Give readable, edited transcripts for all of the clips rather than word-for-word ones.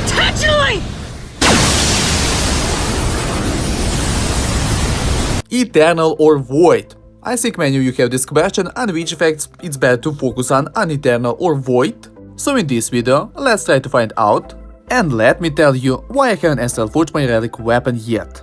Intentionally! Eternal or Void? I think many of you have this question and which effects it's better to focus on Eternal or Void. So in this video, let's try to find out. And let me tell you why I haven't installed Forge my Relic weapon yet.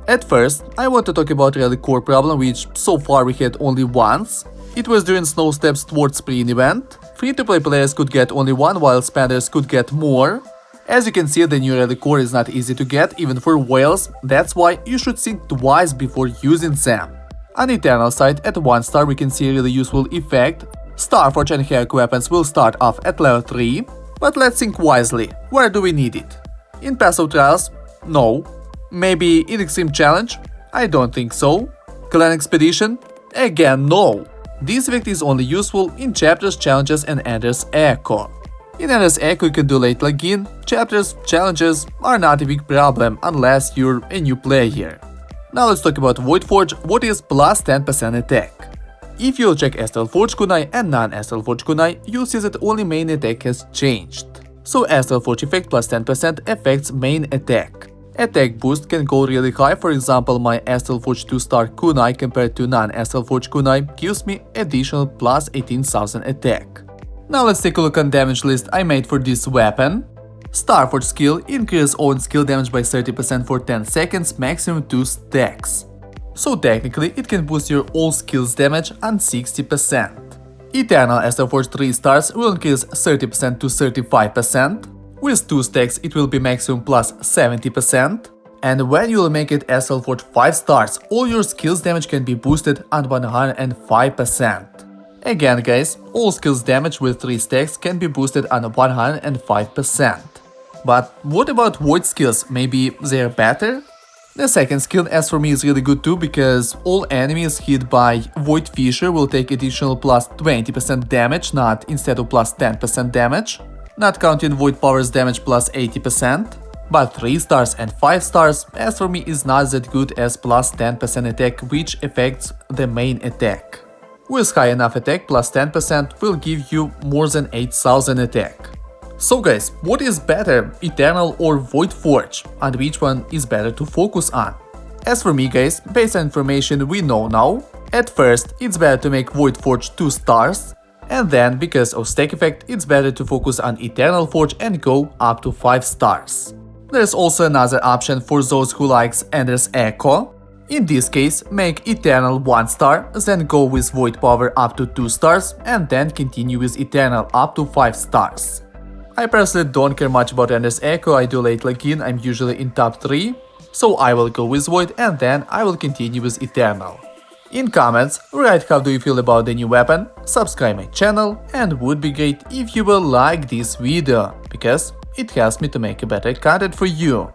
At first, I want to talk about Relic core problem, which so far we had only once. It was during snow steps towards Spring event. Free-to-play players could get only one while spenders could get more. As you can see, the new Relic core is not easy to get even for whales, that's why you should think twice before using them. On Eternal side, at 1 star we can see a really useful effect. Starforge and Heroic weapons will start off at level 3, but let's think wisely, where do we need it? In passive trials? No. Maybe in Extreme Challenge? I don't think so. Clan Expedition? Again no. This effect is only useful in chapters, challenges and Ender's Echo. In Ender's Echo you can do late login, chapters, challenges are not a big problem unless you're a new player. Now let's talk about Void Forge, what is plus 10% attack. If you'll check Astral Forge kunai and non-Astral Forge kunai, you'll see that only main attack has changed. So Astral Forge effect plus 10% affects main attack. Attack boost can go really high, for example my Astral Forge 2-star kunai compared to non-Astral Forge kunai gives me additional plus 18,000 attack. Now let's take a look on damage list I made for this weapon. Starforge skill increases own skill damage by 30% for 10 seconds, maximum 2 stacks. So technically it can boost your all skills damage on 60%. Eternal Astral Forge 3 stars will increase 30% to 35%. With 2 stacks it will be maximum plus 70%. And when you will make it Astral Forge 5 stars, all your skills damage can be boosted on 105%. Again guys, all skills damage with 3 stacks can be boosted on 105%. But what about Void skills, maybe they're better? The second skill as for me is really good too, because all enemies hit by Void Fissure will take additional plus 20% damage, not instead of plus 10% damage. Not counting Void Powers damage plus 80%. But 3 stars and 5 stars as for me is not that good as plus 10% attack, which affects the main attack. With high enough attack, plus 10% will give you more than 8000 attack. So guys, what is better, Eternal or Void Forge, and which one is better to focus on? As for me guys, based on information we know now, at first it's better to make Void Forge 2 stars, and then because of stack effect it's better to focus on Eternal Forge and go up to 5 stars. There's also another option for those who likes Ender's Echo. In this case, make Eternal 1 star, then go with Void Power up to 2 stars, and then continue with Eternal up to 5 stars. I personally don't care much about Ender's Echo, I do late login, I'm usually in top 3, so I will go with Void and then I will continue with Eternal. In comments, write how do you feel about the new weapon, subscribe my channel, and would be great if you will like this video, because it helps me to make a better content for you.